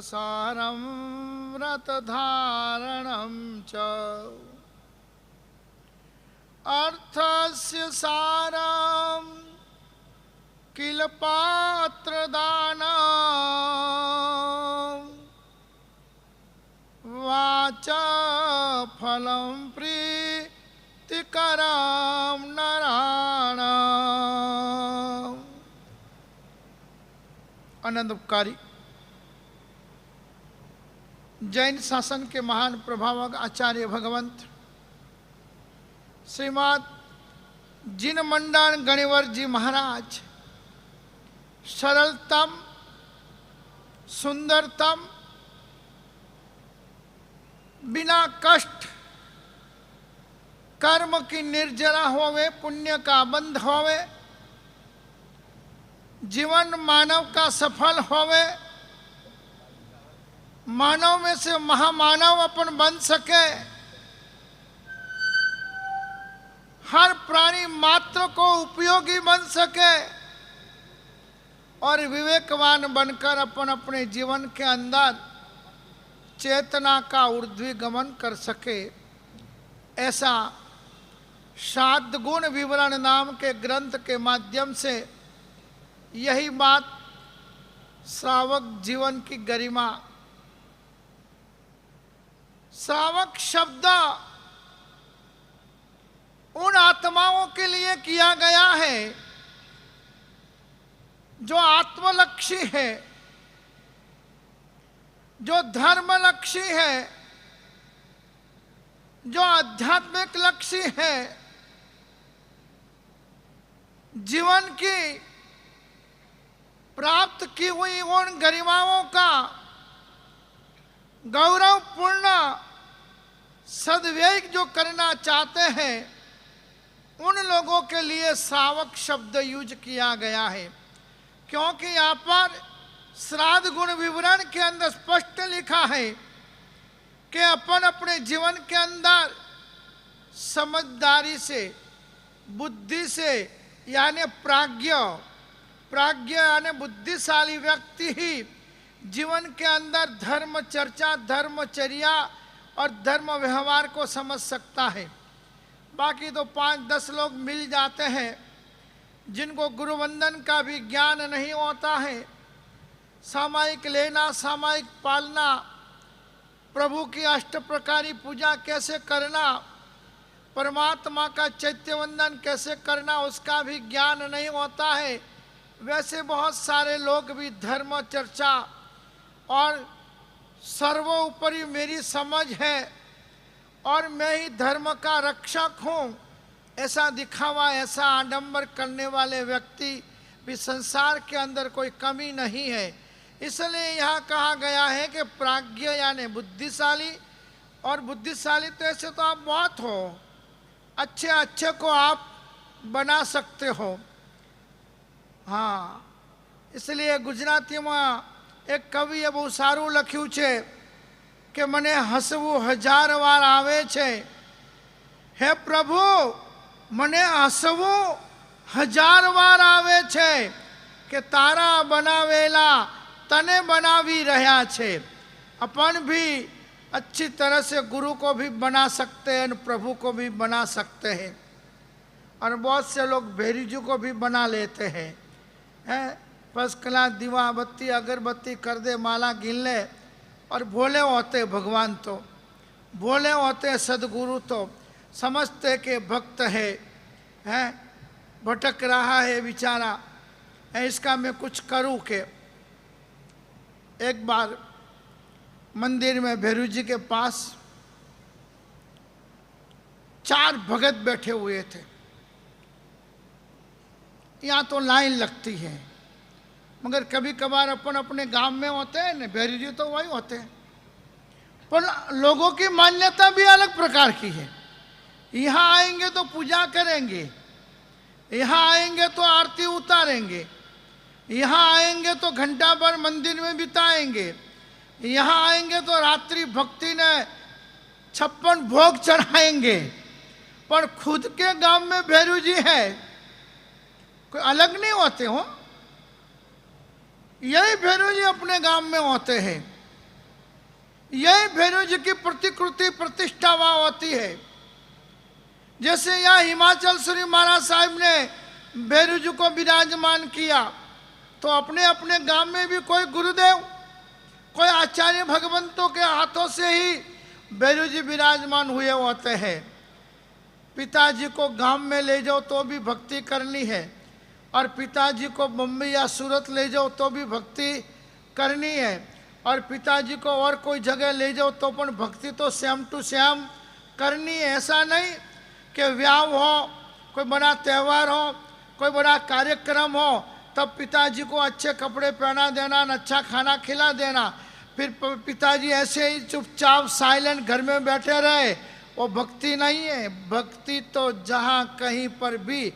सारं व्रतधारणं च अर्थस्य सारं किल पात्रदानं वाचा फलं प्रीतिकरं नराणाम्। आनंदकारी जैन शासन के महान प्रभावक आचार्य भगवंत श्रीमद जिनमंडन गणिवर जी महाराज सरलतम सुंदरतम बिना कष्ट कर्म की निर्जरा होवे पुण्य का बंध होवे जीवन मानव का सफल होवे मानव में से महामानव अपन बन सके हर प्राणी मात्र को उपयोगी बन सके और विवेकवान बनकर अपन अपने जीवन के अंदर चेतना का ऊर्ध्वी गमन कर सके ऐसा सात गुण विवरण नाम के ग्रंथ के माध्यम से यही बात श्रावक जीवन की गरिमा। श्रावक शब्द उन आत्माओं के लिए किया गया है जो आत्मलक्षी है, जो धर्मलक्षी है, जो आध्यात्मिक लक्षी है, जीवन की प्राप्त की हुई उन गरिमाओं का गौरवपूर्ण सद्व्यय जो करना चाहते हैं उन लोगों के लिए श्रावक शब्द यूज किया गया है, क्योंकि यहाँ पर श्राद्ध गुण विवरण के अंदर स्पष्ट लिखा है कि अपन अपने जीवन के अंदर समझदारी से बुद्धि से यानी प्राज्ञ यानी बुद्धिशाली व्यक्ति ही जीवन के अंदर धर्म चर्चा धर्मचर्या और धर्म व्यवहार को समझ सकता है। बाकी तो 5-10 लोग मिल जाते हैं जिनको गुरु वंदन का भी ज्ञान नहीं होता है, सामायिक लेना सामायिक पालना, प्रभु की अष्ट प्रकारी पूजा कैसे करना, परमात्मा का चैत्य वंदन कैसे करना उसका भी ज्ञान नहीं होता है। वैसे बहुत सारे लोग भी धर्म चर्चा और सर्वोपरि मेरी समझ है और मैं ही धर्म का रक्षक हूँ ऐसा दिखावा ऐसा आडंबर करने वाले व्यक्ति भी संसार के अंदर कोई कमी नहीं है। इसलिए यहाँ कहा गया है कि प्राज्ञ यानी बुद्धिशाली, और बुद्धिशाली तो ऐसे तो आप बहुत हो, अच्छे को आप बना सकते हो। हाँ, इसलिए गुजराती में एक कविए બહુ સારું લખ્યું છે કે મને હસવું 1000 વાર આવે છે, હે પ્રભુ મને હસવું 1000 વાર આવે છે કે તારા બનાવેલા તને બનાવી રહ્યા છે। अपन भी अच्छी तरह से गुरु को भी बना सकते हैं, प्रभु को भी बना सकते हैं, और बहुत से लोग भेरी जी को भी बना लेते हैं। फर्स्ट क्लास दीवा बत्ती अगरबत्ती कर दे माला गिन ले और भोले होते भगवान, तो भोले होते सदगुरु, तो समझते के भक्त है भटक रहा है बेचारा, इसका मैं कुछ करूँ के। एक बार मंदिर में भैरू जी के पास 4 भगत बैठे हुए थे। यहाँ तो लाइन लगती है, मगर कभी कभार अपन अपने गांव में होते हैं न, भैरू जी तो वही होते हैं, पर लोगों की मान्यता भी अलग प्रकार की है। यहाँ आएंगे तो पूजा करेंगे, यहाँ आएंगे तो आरती उतारेंगे, यहाँ आएंगे तो घंटा भर मंदिर में बिताएंगे, यहाँ आएंगे तो रात्रि भक्ति ने 56 भोग चढ़ाएंगे, पर खुद के गांव में भैरू जी है, कोई अलग नहीं होते हो। यही भैरू जी अपने गांव में होते हैं। यही भैरव जी की प्रतिकृति प्रतिष्ठा वहां होती है। जैसे यहाँ हिमाचल श्री महाराज साहब ने भैरव जी को विराजमान किया, तो अपने अपने गांव में भी कोई गुरुदेव, कोई आचार्य भगवंतों के हाथों से ही भैरव जी विराजमान हुए होते हैं। पिताजी को गांव में ले जाओ तो भी भक्ति करनी है, और पिताजी को बम्बई या सूरत ले जाओ तो भी भक्ति करनी है, और पिताजी को और कोई जगह ले जाओ तो पण भक्ति तो सेम टू सेम करनी है। ऐसा नहीं कि ब्याह हो, कोई बड़ा त्यौहार हो, कोई बड़ा कार्यक्रम हो, तब पिताजी को अच्छे कपड़े पहना देना, अच्छा खाना खिला देना, फिर पिताजी ऐसे ही चुपचाप साइलेंट घर में बैठे रहे, वो भक्ति नहीं है। भक्ति तो जहाँ कहीं पर भी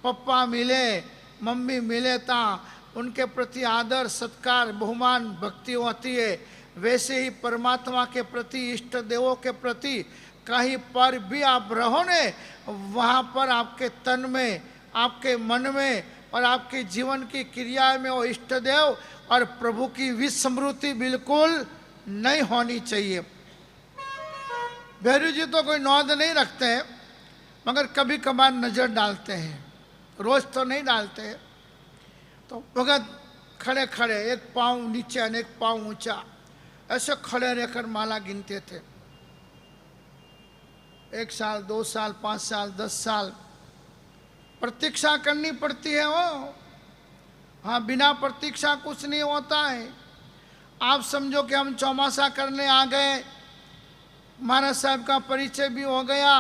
पप्पा मिले, मम्मी मिले, ता उनके प्रति आदर सत्कार बहुमान भक्ति होती है। वैसे ही परमात्मा के प्रति, इष्ट देवों के प्रति कहीं पर भी आप रहो ने, वहाँ पर आपके तन में, आपके मन में और आपके जीवन की क्रिया में वो इष्ट देव और प्रभु की विस्मृति बिल्कुल नहीं होनी चाहिए। भैरव जी तो कोई नौंद नहीं रखते हैं, मगर कभी कभार नजर डालते हैं, रोज तो नहीं डालते हैं। तो भगत खड़े खड़े, एक पाँव नीचे और एक पाँव ऊंचा, ऐसे खड़े रहकर माला गिनते थे। 1 साल, 2 साल, 5 साल, 10 साल प्रतीक्षा करनी पड़ती है वो। हाँ, बिना प्रतीक्षा कुछ नहीं होता है। आप समझो कि हम चौमासा करने आ गए, महाराज साहब का परिचय भी हो गया,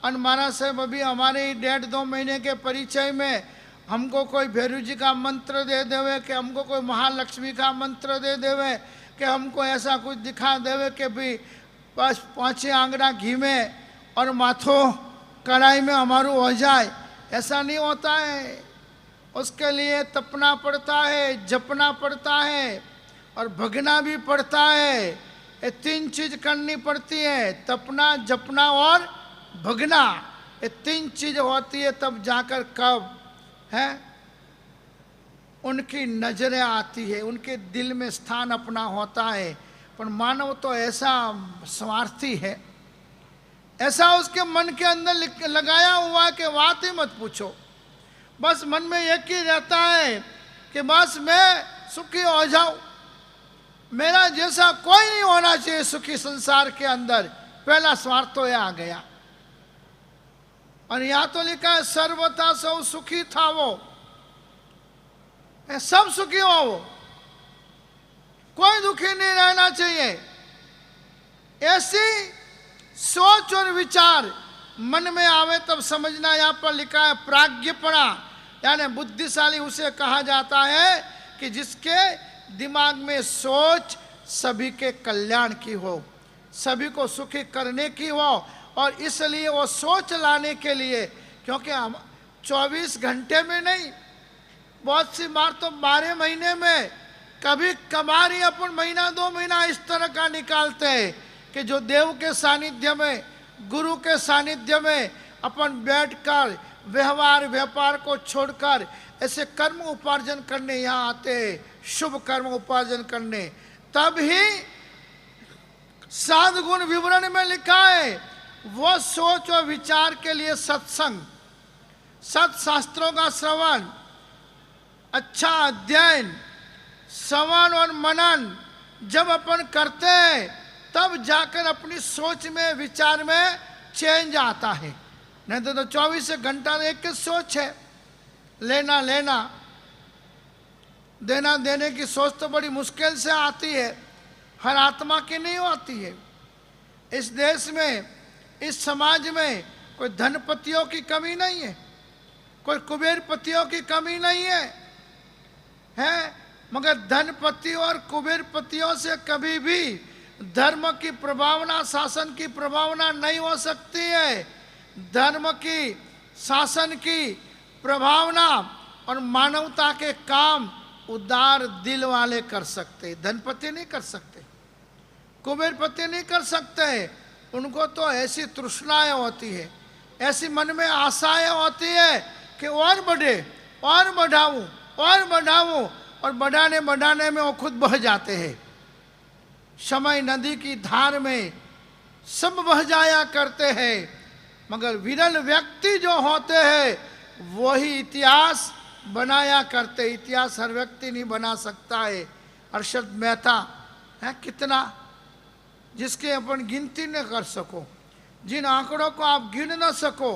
और महाराज साहब अभी हमारे ही 1.5-2 महीने के परिचय में हमको कोई भैरव जी का मंत्र दे देवे, कि हमको कोई महालक्ष्मी का मंत्र दे देवे, कि हमको ऐसा कुछ दिखा देवे कि भाई बस 5 आंगड़ा घी में और माथो कढ़ाई में हमारू हो जाए। ऐसा नहीं होता है। उसके लिए तपना पड़ता है, जपना पड़ता है और भगना भी पड़ता है। ये 3 चीज करनी पड़ती है, तपना, जपना और भगना। ये 3 चीज होती है, तब जाकर कब है उनकी नजरें आती है, उनके दिल में स्थान अपना होता है। पर मानव तो ऐसा स्वार्थी है, ऐसा उसके मन के अंदर लगाया हुआ है कि बात ही मत पूछो। बस मन में एक ही रहता है कि बस मैं सुखी हो जाऊं, मेरा जैसा कोई नहीं होना चाहिए सुखी संसार के अंदर। पहला स्वार्थ तो आ गया। और यहां तो लिखा है सर्वथा सब सुखी था वो, सब सुखी हो वो, कोई दुखी नहीं रहना चाहिए। ऐसी सोच और विचार मन में आवे तब समझना। यहाँ पर लिखा है प्राज्ञपणा, यानी बुद्धिशाली उसे कहा जाता है कि जिसके दिमाग में सोच सभी के कल्याण की हो, सभी को सुखी करने की हो। और इसलिए वो सोच लाने के लिए, क्योंकि हम 24 घंटे में नहीं, बहुत सी बार तो 12 महीने में, कभी कभार ही अपन महीना 2 महीना इस तरह का निकालते हैं कि जो देव के सानिध्य में, गुरु के सानिध्य में अपन बैठकर व्यवहार व्यापार को छोड़कर ऐसे कर्म उपार्जन करने यहाँ आते हैं, शुभ कर्म उपार्जन करने। तब ही 7 गुण विवरण में लिखा है वो सोच और विचार के लिए सत्संग, सत्शास्त्रों का श्रवण, अच्छा अध्ययन, श्रवण और मनन जब अपन करते हैं तब जाकर अपनी सोच में, विचार में चेंज आता है। नहीं तो 24 घंटा एक ही सोच है, लेना लेना, देना देने की सोच तो बड़ी मुश्किल से आती है, हर आत्मा की नहीं होती है। इस देश में, इस समाज में कोई धनपतियों की कमी नहीं है, कोई कुबेरपतियों की कमी नहीं है, मगर धनपति और कुबेरपतियों से कभी भी धर्म की प्रभावना, शासन की प्रभावना नहीं हो सकती है। धर्म की, शासन की प्रभावना और मानवता के काम उदार दिल वाले कर सकते, धनपति नहीं कर सकते, कुबेरपति नहीं कर सकते। उनको तो ऐसी तृष्णाएं होती है, ऐसी मन में आशाएं होती है कि और बढ़े, और बढ़ाऊं, और बढ़ाऊं, और बढ़ाने बढ़ाने में वो खुद बह जाते हैं। समय नदी की धार में सब बह जाया करते हैं, मगर विरल व्यक्ति जो होते हैं वही इतिहास बनाया करते। इतिहास हर व्यक्ति नहीं बना सकता है। अरशद मेहता है कितना, जिसके अपन गिनती न कर सको, जिन आंकड़ों को आप गिन न सको,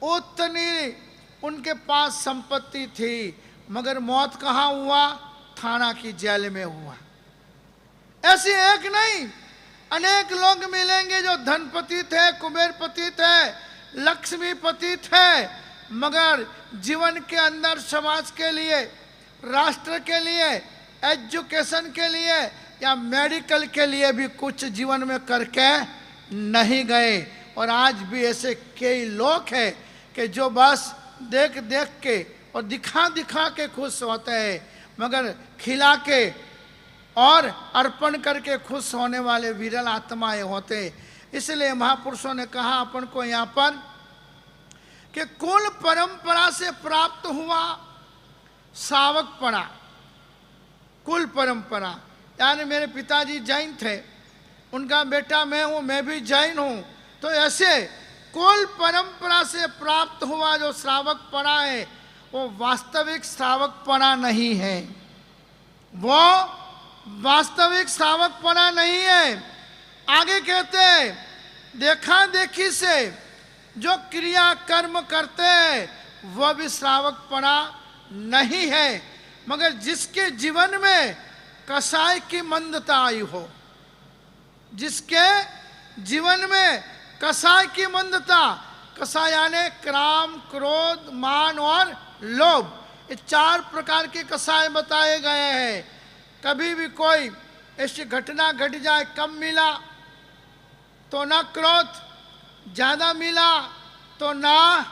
उतनी उनके पास संपत्ति थी, मगर मौत कहाँ हुआ? थाना की जेल में हुआ। ऐसे एक नहीं, अनेक लोग मिलेंगे जो धनपति थे, कुबेरपति थे, लक्ष्मीपति थे, मगर जीवन के अंदर समाज के लिए, राष्ट्र के लिए, एजुकेशन के लिए या मेडिकल के लिए भी कुछ जीवन में करके नहीं गए। और आज भी ऐसे कई लोग हैं कि जो बस देख देख के और दिखा दिखा के खुश होते हैं, मगर खिला के और अर्पण करके खुश होने वाले विरल आत्माएं होते। इसलिए महापुरुषों ने कहा अपन को यहाँ पर कि कुल परंपरा से प्राप्त हुआ श्रावकपणा। कुल परंपरा यानी मेरे पिताजी जैन थे, उनका बेटा मैं हूँ, मैं भी जैन हूँ, तो ऐसे कुल परंपरा से प्राप्त हुआ जो श्रावकपणा है वो वास्तविक श्रावकपणा नहीं है। वो वास्तविक श्रावकपणा नहीं है। आगे कहते हैं देखा देखी से जो क्रिया कर्म करते हैं वह भी श्रावकपणा नहीं है, मगर जिसके जीवन में कसाय की मंदता आई हो, जिसके जीवन में कसाय की मंदता, कसाय यानी क्राम, क्रोध, मान और लोभ, ये चार प्रकार के कसाय बताए गए हैं। कभी भी कोई ऐसी घटना घट जाए, कम मिला तो न क्रोध, ज्यादा मिला तो ना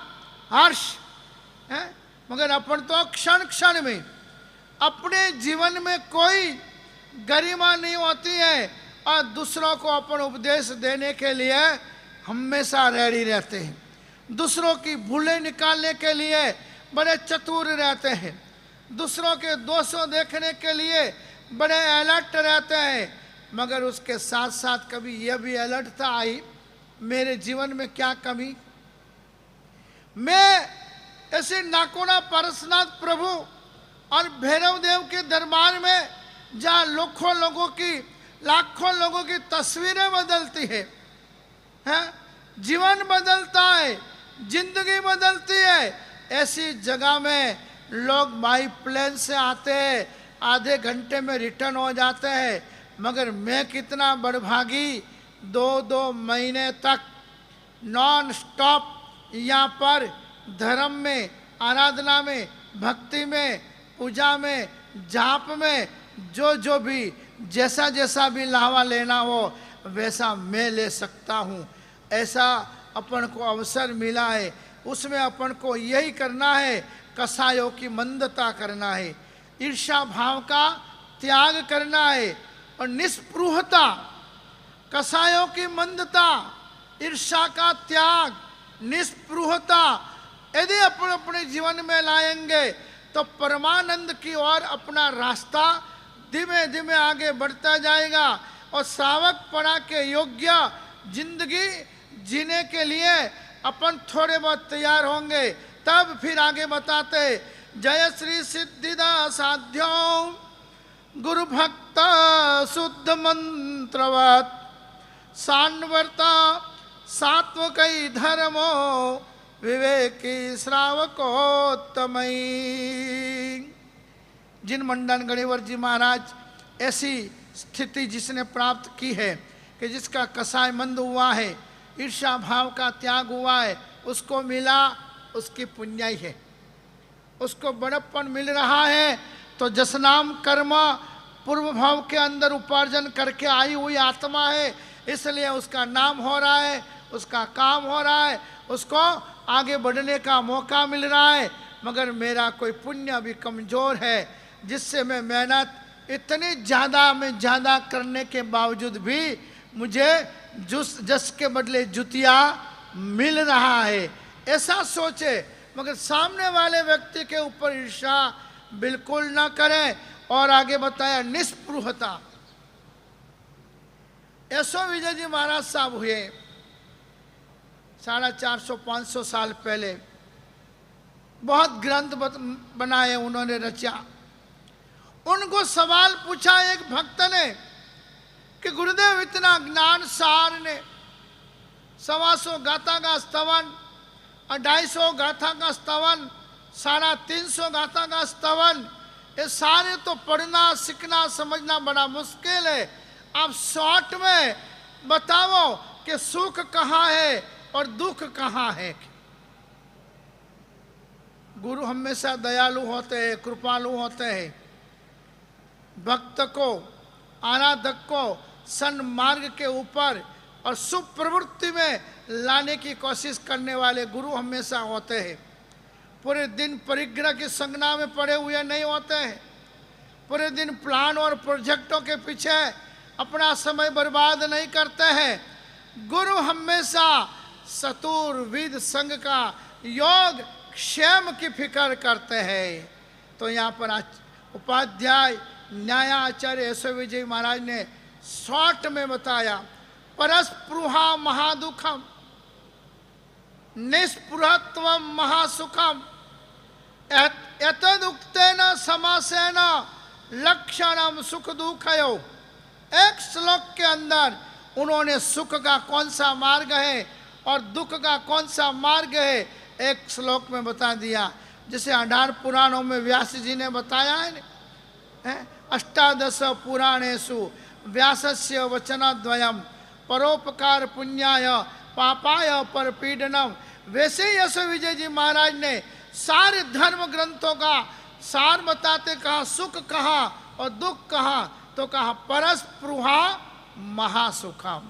हर्ष है, मगर अपन तो क्षण क्षण में अपने जीवन में कोई गरिमा नहीं होती है और दूसरों को अपन उपदेश देने के लिए हमेशा रेडी रहते हैं, दूसरों की भूलें निकालने के लिए बड़े चतुर रहते हैं, दूसरों के दोषों देखने के लिए बड़े अलर्ट रहते हैं। मगर उसके साथ साथ कभी यह भी अलर्टता आई मेरे जीवन में क्या कमी। मैं ऐसे नाकोना पारसनाथ प्रभु और भैरव देव के दरबार में जहाँ लाखों लोगों की तस्वीरें बदलती है, जीवन बदलता है, जिंदगी बदलती है, ऐसी जगह में लोग बाई प्लेन से आते हैं, आधे घंटे में रिटर्न हो जाते हैं, मगर मैं कितना बड़भागी 2-2 महीने तक नॉन स्टॉप यहाँ पर धर्म में, आराधना में, भक्ति में, पूजा में, जाप में जो भी जैसा जैसा भी लावा लेना हो वैसा मैं ले सकता हूँ। ऐसा अपन को अवसर मिला है, उसमें अपन को यही करना है, कसायों की मंदता करना है, ईर्ष्या भाव का त्याग करना है और निस्पृहता, कसायों की मंदता, ईर्ष्या का त्याग, निस्पृहता यदि अपन अपने जीवन में लाएंगे तो परमानंद की ओर अपना रास्ता धीमे धीमे आगे बढ़ता जाएगा और श्रावकपणा के योग्य जिंदगी जीने के लिए अपन थोड़े बहुत तैयार होंगे, तब फिर आगे बताते जय श्री सिद्धिदा साध्यों गुरु भक्त शुद्ध मंत्रवत सान्वर्ता सात्वकई धर्मो विवेकी श्रावकोत्तमई। जिन मंडन गणेवर जी महाराज ऐसी स्थिति जिसने प्राप्त की है कि जिसका कसाय मंद हुआ है, ईर्ष्या भाव का त्याग हुआ है, उसको मिला, उसकी पुण्याई है, उसको बड़प्पन मिल रहा है। तो जसनाम कर्म पूर्व भाव के अंदर उपार्जन करके आई हुई आत्मा है, इसलिए उसका नाम हो रहा है, उसका काम हो रहा है, उसको आगे बढ़ने का मौका मिल रहा है। मगर मेरा कोई पुण्य अभी कमज़ोर है, जिससे मैं मेहनत इतनी ज़्यादा में ज़्यादा करने के बावजूद भी मुझे जस के बदले जुतिया मिल रहा है, ऐसा सोचे। मगर सामने वाले व्यक्ति के ऊपर ईर्ष्या बिल्कुल ना करें। और आगे बताया निस्पृहता, यशो विजय जी महाराज साहब हुए 450-500 साल पहले, बहुत ग्रंथ बनाए उन्होंने, रचा। उनको सवाल पूछा एक भक्त ने कि गुरुदेव इतना ज्ञान सार ने 125 गाथा का स्तवन, 250 गाथा का स्तवन, 350 गाथा का स्तवन, ये सारे तो पढ़ना सीखना समझना बड़ा मुश्किल है। आप शॉर्ट में बताओ कि सुख कहाँ है और दुख कहाँ है। गुरु हमेशा दयालु होते हैं, कृपालु होते हैं। भक्त को, आराधक को सन्मार्ग के ऊपर और शुभ प्रवृत्ति में लाने की कोशिश करने वाले गुरु हमेशा होते हैं। पूरे दिन परिग्रह की संज्ञा में पड़े हुए नहीं होते हैं। पूरे दिन प्लान और प्रोजेक्टों के पीछे अपना समय बर्बाद नहीं करते हैं। गुरु हमेशा चतुर्विध संघ का योग क्षेम की फिक्र करते हैं। तो यहाँ पर उपाध्याय न्यायाचार्य यशो विजय महाराज ने शॉर्ट में बताया, परस्पृहा महादुखम निस्पृहत्वम महासुखम एतदुक्तेन समासेन लक्षणम सुख दुखयो। एक श्लोक के अंदर उन्होंने सुख का कौन सा मार्ग है और दुख का कौन सा मार्ग है एक श्लोक में बता दिया। जैसे 18 पुराणों में व्यास जी ने बताया है, 18 पुराणेषु व्यासस्य वचनद्वयम् परोपकार पुण्याय पापाय परपीडनम। वैसे यशो विजय जी महाराज ने सारे धर्म ग्रंथों का सार बताते कहा सुख कहा और दुख कहा, तो कहा परस्पृहा महासुखम।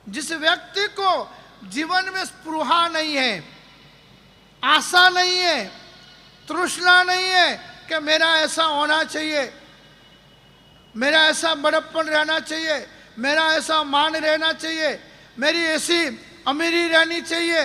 जिस व्यक्ति को जीवन में स्पृहा नहीं है, आशा नहीं है, तृष्णा नहीं है कि मेरा ऐसा होना चाहिए, मेरा ऐसा बड़प्पन रहना चाहिए, मेरा ऐसा मान रहना चाहिए, मेरी ऐसी अमीरी रहनी चाहिए,